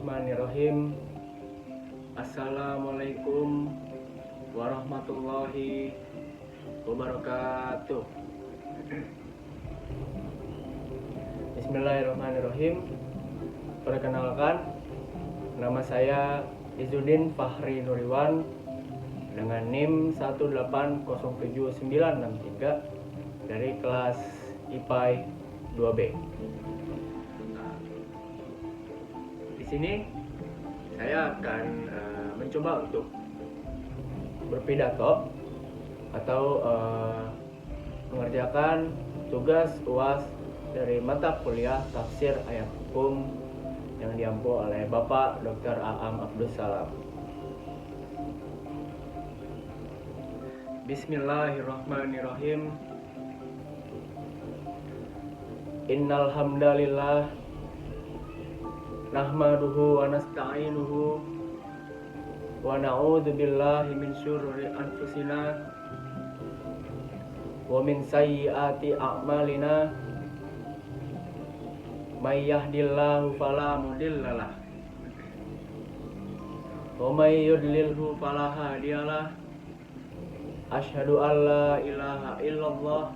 Bismillahirrahmanirrahim. Assalamualaikum warahmatullahi wabarakatuh. Bismillahirrahmanirrahim. Perkenalkan, nama saya Izzuddin Fahri Nuriwan dengan NIM 1807963 dari kelas IPA 2B. Di sini saya akan mencoba untuk berpidato atau mengerjakan tugas UAS dari mata kuliah tafsir ayat hukum yang diampu oleh Bapak Dr. Aam Abdus Salam. Bismillahirrahmanirrahim. Innal hamdalillah nahmaduhu wa nasta'inuhu wa na'udzu billahi min syururi anfusina wa min sayyiati a'malina may yahdihillahu fala mudhillalah wa may yudlilhu fala hadiyalah. Asyhadu an la ilaha illallah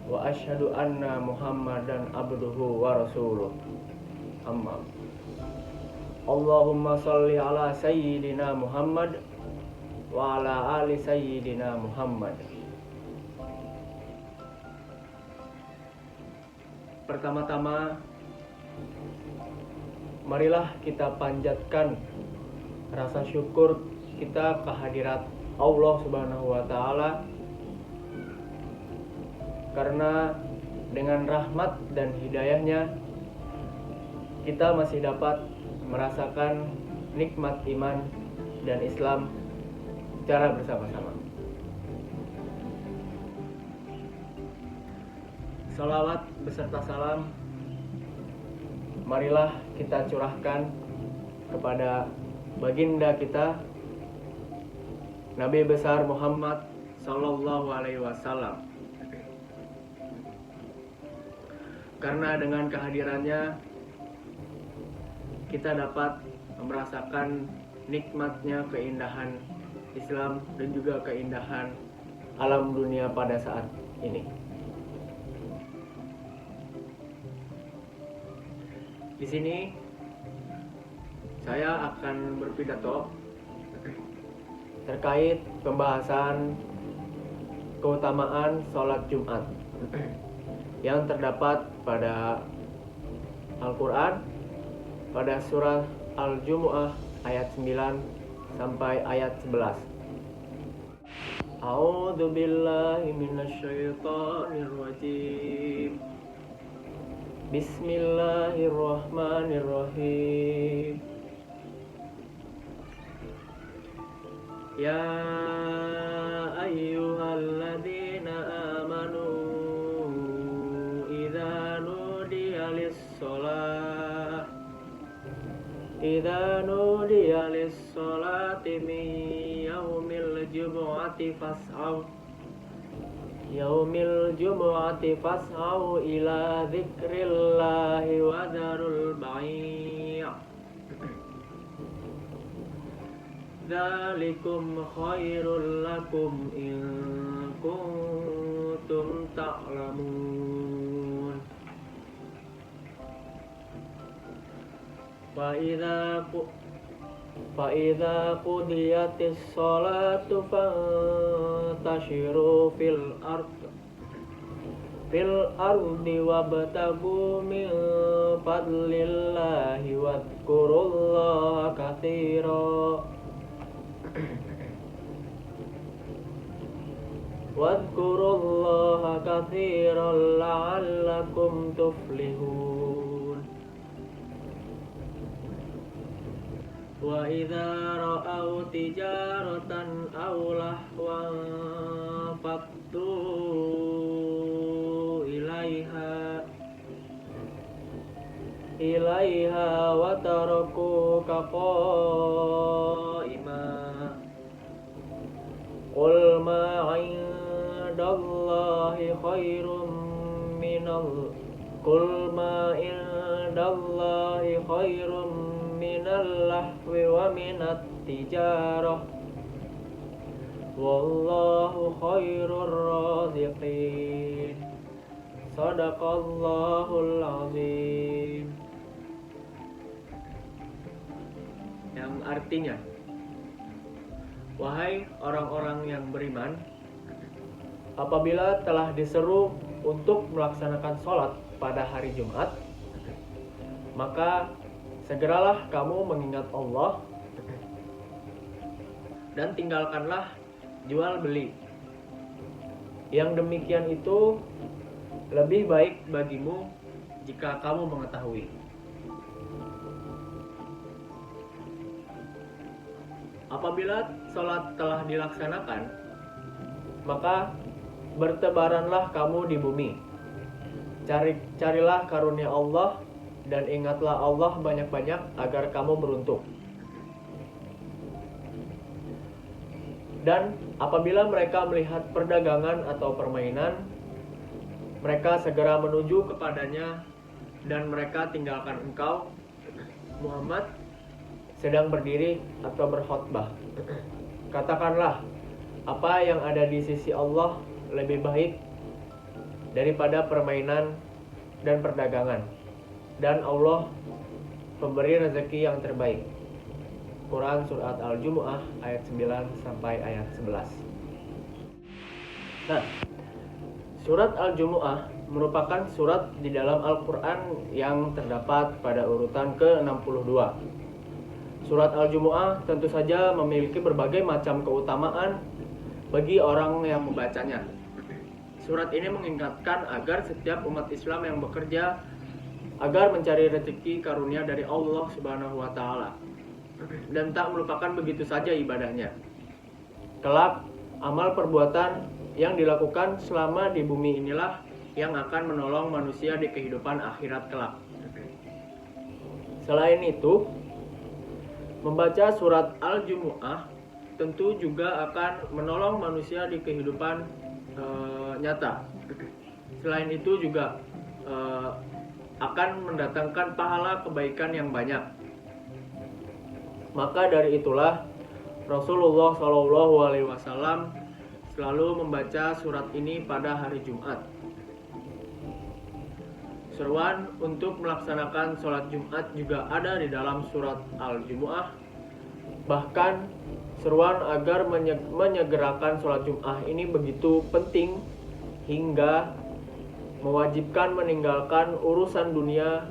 wa asyhadu anna Muhammadan abduhu wa rasuluh. Amma. Allahumma sholli ala sayyidina Muhammad wa ala ali sayyidina Muhammad. Pertama-tama, marilah kita panjatkan rasa syukur kita kehadirat Allah Subhanahu wa Ta'ala, karena dengan rahmat dan hidayahnya kita masih dapat merasakan nikmat iman dan Islam secara bersama-sama. Salawat beserta salam marilah kita curahkan kepada baginda kita Nabi besar Muhammad Sallallahu Alaihi Wasallam, karena dengan kehadirannya kita dapat merasakan nikmatnya keindahan Islam dan juga keindahan alam dunia pada saat ini. Di sini saya akan berpidato terkait pembahasan keutamaan sholat Jumat yang terdapat pada Al-Quran pada surah Al-Jumu'ah ayat 9 sampai ayat 11. A'udzu billahi minasyaitonir rajim. Bismillahirrahmanirrahim. Ya ayyuhalladzina amanu idza nudiya lis-sholati min yaumil jumu'ati fas'au ila dzikrillahi wa dzarul bai'. Dzalikum khairul lakum in kuntum ta'lamun. Fa idza qudiyatis sholatu fantashiru fil ardi wabtagu min fadlillahi wadhkurullaha katsira la'allakum tuflihun. Wa idza ra'aw tijaratan aw lahwan fattu ilaiha wa tarakuka qa'ima. Qul ma 'indallahi khairum minal Qul ma indallahi khairum minal lahwi wa minat tijarah. Wallahu khairur raziqin. Shadaqallahul azim. Yang artinya, wahai orang-orang yang beriman, apabila telah diseru untuk melaksanakan sholat pada hari Jumat, maka segeralah kamu mengingat Allah dan tinggalkanlah jual beli. Yang demikian itu lebih baik bagimu jika kamu mengetahui. Apabila sholat telah dilaksanakan, maka bertebaranlah kamu di bumi. Carilah karunia Allah dan ingatlah Allah banyak-banyak agar kamu beruntung. Dan apabila mereka melihat perdagangan atau permainan, mereka segera menuju kepadanya dan mereka tinggalkan engkau, Muhammad, sedang berdiri atau berkhutbah. Katakanlah, apa yang ada di sisi Allah lebih baik daripada permainan dan perdagangan, dan Allah pemberi rezeki yang terbaik. Quran Surat Al-Jumu'ah ayat 9 sampai ayat 11. Nah, Surat Al-Jumu'ah merupakan surat di dalam Al-Quran yang terdapat pada urutan ke-62. Surat Al-Jumu'ah tentu saja memiliki berbagai macam keutamaan bagi orang yang membacanya. Surat ini mengingatkan agar setiap umat Islam yang bekerja agar mencari rezeki karunia dari Allah Subhanahu wa taala dan tak melupakan begitu saja ibadahnya. Kelak, amal perbuatan yang dilakukan selama di bumi inilah yang akan menolong manusia di kehidupan akhirat kelak. Selain itu, membaca surat Al-Jumu'ah tentu juga akan menolong manusia di kehidupan nyata. Selain itu juga akan mendatangkan pahala kebaikan yang banyak. Maka dari itulah Rasulullah SAW selalu membaca surat ini pada hari Jumat. Seruan untuk melaksanakan sholat Jumat juga ada di dalam surat Al-Jumu'ah. Bahkan seruan agar menyegerakan sholat Jumat ini begitu penting hingga mewajibkan meninggalkan urusan dunia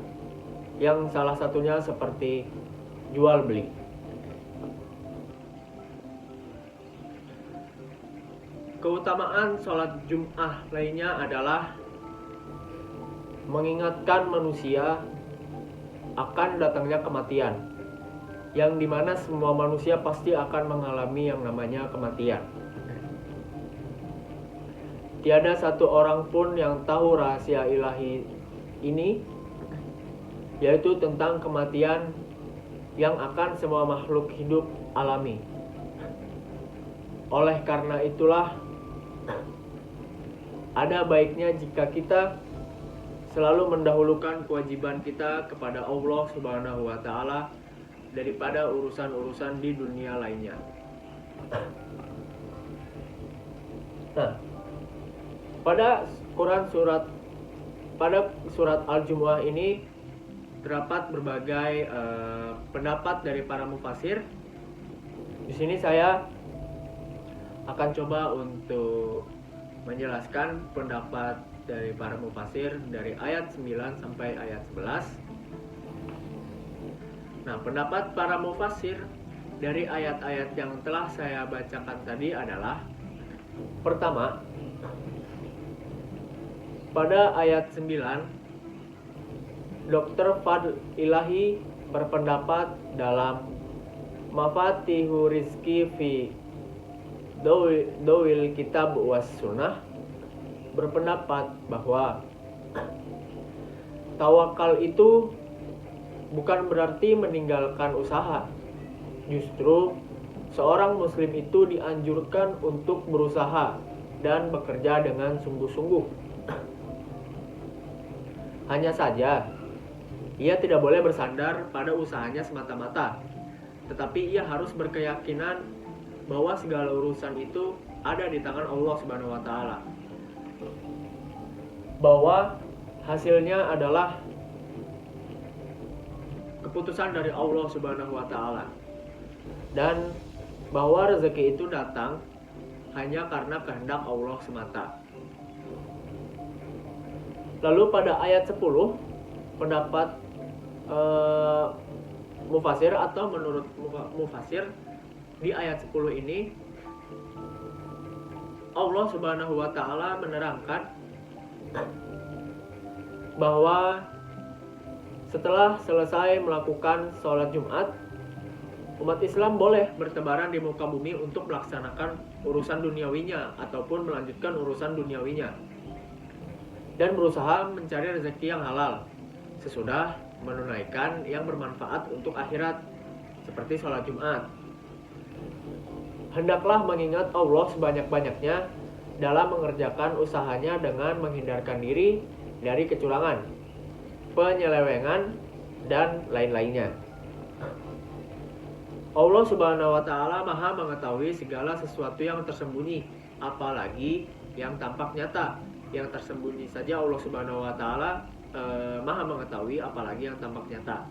yang salah satunya seperti jual beli. Keutamaan sholat Jum'ah lainnya adalah mengingatkan manusia akan datangnya kematian, yang dimana semua manusia pasti akan mengalami yang namanya kematian. Tiada satu orang pun yang tahu rahasia ilahi ini, yaitu tentang kematian yang akan semua makhluk hidup alami. Oleh karena itulah, ada baiknya jika kita selalu mendahulukan kewajiban kita kepada Allah Subhanahu wa taala daripada urusan-urusan di dunia lainnya. Nah, pada surat Al-Jumu'ah ini terdapat berbagai pendapat dari para mufasir. Di sini saya akan coba untuk menjelaskan pendapat dari para mufasir dari ayat 9 sampai ayat 11. Nah, pendapat para mufasir dari ayat-ayat yang telah saya bacakan tadi adalah: pertama, pada ayat 9, Dr. Fadl Ilahi berpendapat dalam Mafatihu Rizki fi Dawil Kitab was Sunnah, berpendapat bahwa tawakal itu bukan berarti meninggalkan usaha. Justru seorang muslim itu dianjurkan untuk berusaha dan bekerja dengan sungguh-sungguh. Hanya saja Ia tidak boleh bersandar pada usahanya semata-mata, tetapi ia harus berkeyakinan bahwa segala urusan itu ada di tangan Allah Subhanahu wa taala. Bahwa hasilnya adalah keputusan dari Allah Subhanahu wa taala. Dan bahwa rezeki itu datang hanya karena kehendak Allah semata. Lalu pada ayat 10, pendapat mufasir atau menurut mufasir, di ayat 10 ini Allah Subhanahu wa taala menerangkan bahwa setelah selesai melakukan sholat Jumat, umat Islam boleh bertebaran di muka bumi untuk melaksanakan urusan duniawinya ataupun melanjutkan urusan duniawinya dan berusaha mencari rezeki yang halal sesudah menunaikan yang bermanfaat untuk akhirat seperti sholat Jumat. Hendaklah mengingat Allah sebanyak-banyaknya dalam mengerjakan usahanya dengan menghindarkan diri dari kecurangan, penyelewengan, dan lain-lainnya. Allah Subhanahu wa taala Maha mengetahui segala sesuatu yang tersembunyi, apalagi yang tampak nyata. Yang tersembunyi saja Allah Subhanahu wa taala Maha mengetahui, apalagi yang tampak nyata.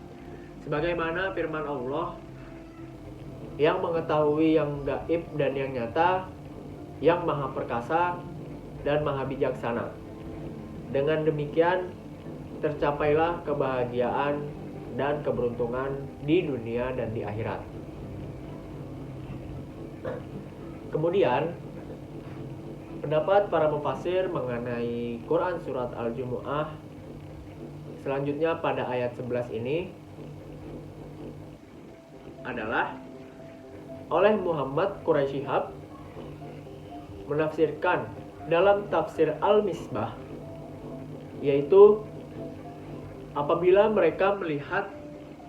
Sebagaimana firman Allah yang mengetahui yang gaib dan yang nyata, yang maha perkasa dan maha bijaksana. Dengan demikian tercapailah kebahagiaan dan keberuntungan di dunia dan di akhirat. Kemudian pendapat para mufasir mengenai Quran surat Al-Jumu'ah selanjutnya pada ayat 11 ini adalah oleh Muhammad Quraisy Shihab menafsirkan dalam tafsir Al-Misbah, yaitu apabila mereka melihat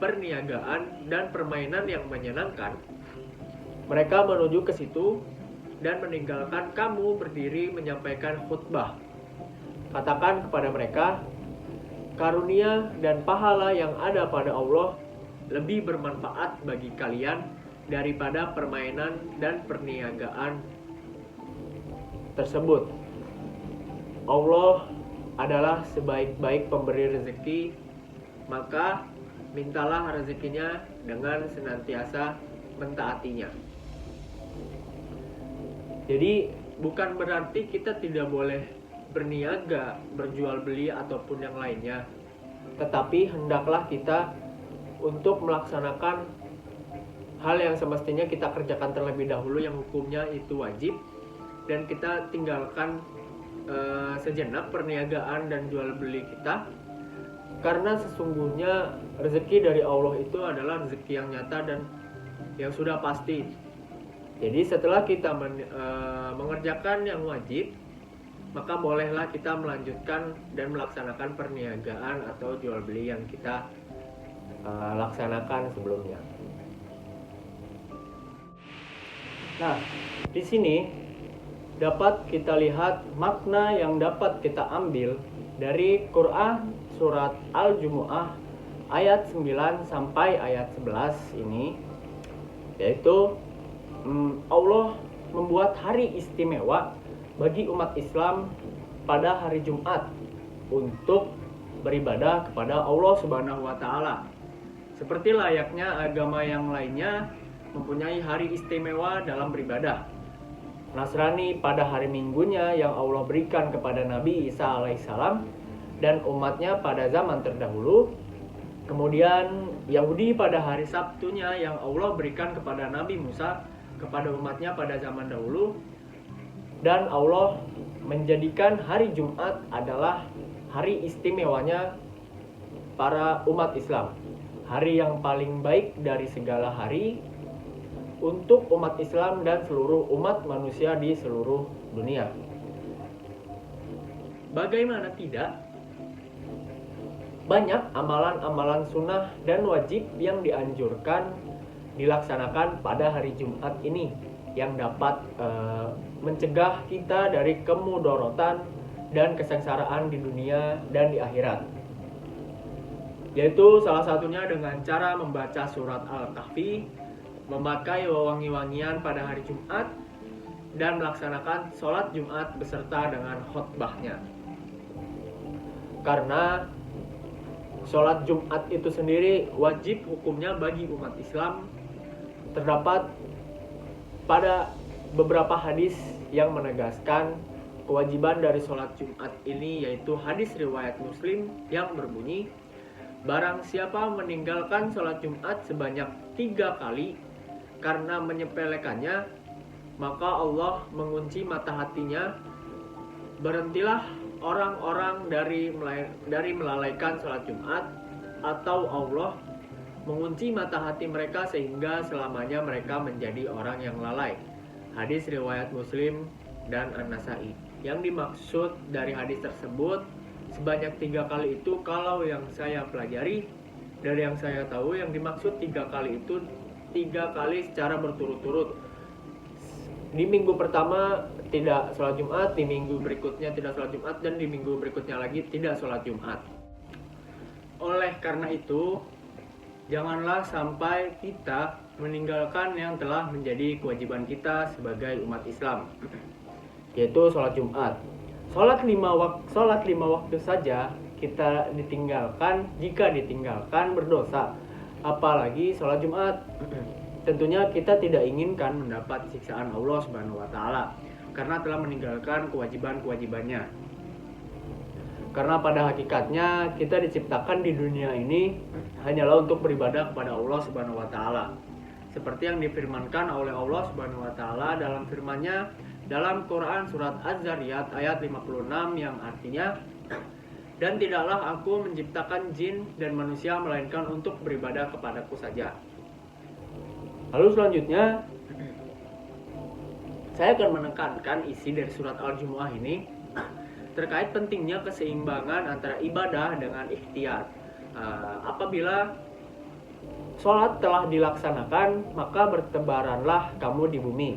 perniagaan dan permainan yang menyenangkan, mereka menuju ke situ dan meninggalkan kamu berdiri menyampaikan khutbah. Katakan kepada mereka, karunia dan pahala yang ada pada Allah lebih bermanfaat bagi kalian daripada permainan dan perniagaan tersebut. Allah adalah sebaik-baik pemberi rezeki, maka mintalah rezekinya dengan senantiasa mentaatinya. Jadi bukan berarti kita tidak boleh berniaga, berjual beli ataupun yang lainnya, tetapi hendaklah kita untuk melaksanakan hal yang semestinya kita kerjakan terlebih dahulu yang hukumnya itu wajib, dan kita tinggalkan sejenak perniagaan dan jual beli kita, karena sesungguhnya rezeki dari Allah itu adalah rezeki yang nyata dan yang sudah pasti. Jadi setelah kita mengerjakan yang wajib, maka bolehlah kita melanjutkan dan melaksanakan perniagaan atau jual beli yang kita laksanakan sebelumnya. Nah, di sini dapat kita lihat makna yang dapat kita ambil dari Quran surat Al-Jumu'ah ayat 9 sampai ayat 11 ini, yaitu Allah membuat hari istimewa bagi umat Islam pada hari Jumat untuk beribadah kepada Allah Subhanahu wa taala. Seperti layaknya agama yang lainnya mempunyai hari istimewa dalam beribadah. Nasrani pada hari Minggunya yang Allah berikan kepada Nabi Isa alaihissalam dan umatnya pada zaman terdahulu. Kemudian Yahudi pada hari Sabtunya yang Allah berikan kepada Nabi Musa kepada umatnya pada zaman dahulu. Dan Allah menjadikan hari Jumat adalah hari istimewanya para umat Islam, hari yang paling baik dari segala hari untuk umat Islam dan seluruh umat manusia di seluruh dunia. Bagaimana tidak, banyak amalan-amalan sunnah dan wajib yang dianjurkan dilaksanakan pada hari Jumat ini yang dapat mencegah kita dari kemudorotan dan kesengsaraan di dunia dan di akhirat. yaitu salah satunya dengan cara membaca surat Al-Kahfi, memakai wewangi-wangian pada hari Jumat, dan melaksanakan sholat Jumat beserta dengan khutbahnya. Karena sholat Jumat itu sendiri wajib hukumnya bagi umat Islam, terdapat pada beberapa hadis yang menegaskan kewajiban dari sholat Jumat ini, yaitu hadis riwayat Muslim yang berbunyi, barang siapa meninggalkan sholat Jumat sebanyak 3 kali karena menyepelekannya, maka Allah mengunci mata hatinya. Berhentilah orang-orang dari melalaikan sholat Jumat, atau Allah mengunci mata hati mereka sehingga selamanya mereka menjadi orang yang lalai. Hadis riwayat Muslim dan An-Nasai. Yang dimaksud dari hadis tersebut sebanyak 3 kali itu, kalau yang saya pelajari dari yang saya tahu, yang dimaksud 3 kali itu 3 kali secara berturut-turut. Di minggu pertama tidak sholat Jumat, di minggu berikutnya tidak sholat Jumat, dan di minggu berikutnya lagi tidak sholat Jumat. Oleh karena itu, janganlah sampai kita meninggalkan yang telah menjadi kewajiban kita sebagai umat Islam, yaitu sholat Jumat. Sholat lima waktu saja kita ditinggalkan, jika ditinggalkan berdosa, apalagi sholat Jumat. Tentunya kita tidak inginkan mendapat siksaan Allah Subhanahu wa Ta'ala karena telah meninggalkan kewajiban-kewajibannya. Karena pada hakikatnya kita diciptakan di dunia ini hanyalah untuk beribadah kepada Allah Subhanahu wa Ta'ala. Seperti yang difirmankan oleh Allah Subhanahu wa Ta'ala dalam firman-Nya dalam Quran surat Az-Zariyat ayat 56, yang artinya, dan tidaklah aku menciptakan jin dan manusia melainkan untuk beribadah kepadaku saja. Lalu selanjutnya saya akan menekankan isi dari surat Al-Jumu'ah ini terkait pentingnya keseimbangan antara ibadah dengan ikhtiar. Apabila sholat telah dilaksanakan, maka bertebaranlah kamu di bumi.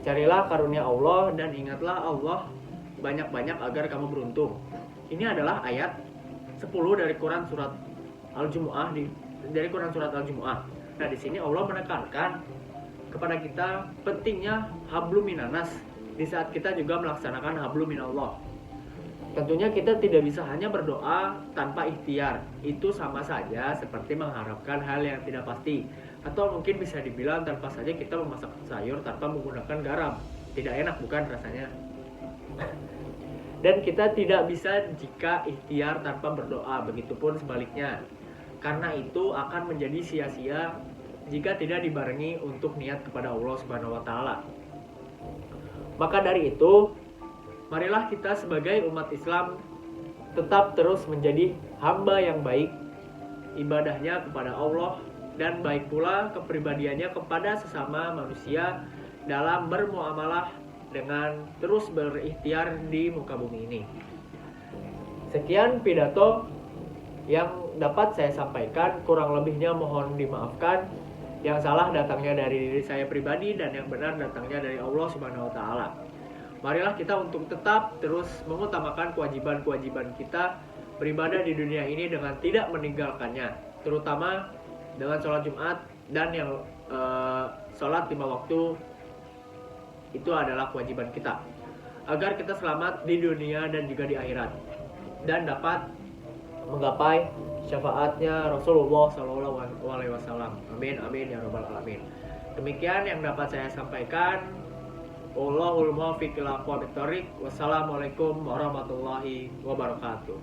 Carilah karunia Allah dan ingatlah Allah banyak-banyak agar kamu beruntung. Ini adalah ayat 10 dari Quran surat Al-Jumu'ah, dari Quran surat Al-Jumu'ah. Nah, di sini Allah menekankan kepada kita pentingnya hablum minanas di saat kita juga melaksanakan hablum minallah. Tentunya kita tidak bisa hanya berdoa tanpa ikhtiar. Itu sama saja seperti mengharapkan hal yang tidak pasti. Atau mungkin bisa dibilang tanpa saja kita memasak sayur tanpa menggunakan garam. Tidak enak bukan rasanya? Dan kita tidak bisa jika ikhtiar tanpa berdoa, begitupun sebaliknya. Karena itu akan menjadi sia-sia jika tidak dibarengi untuk niat kepada Allah Subhanahu wa Ta'ala. Maka dari itu, marilah kita sebagai umat Islam tetap terus menjadi hamba yang baik, ibadahnya kepada Allah, dan baik pula kepribadiannya kepada sesama manusia dalam bermuamalah dengan terus berikhtiar di muka bumi ini. Sekian pidato yang dapat saya sampaikan, kurang lebihnya mohon dimaafkan. Yang salah datangnya dari diri saya pribadi dan yang benar datangnya dari Allah Subhanahu wa Ta'ala. Marilah kita untuk tetap terus mengutamakan kewajiban-kewajiban kita beribadah di dunia ini dengan tidak meninggalkannya, terutama dengan sholat Jumat dan yang sholat 5 waktu itu adalah kewajiban kita, agar kita selamat di dunia dan juga di akhirat dan dapat menggapai syafaatnya Rasulullah SAW. Amin amin ya rabbal alamin. Demikian yang dapat saya sampaikan. Wallahul muwaffiq ila aqwamit thoriq. Wassalamualaikum warahmatullahi wabarakatuh.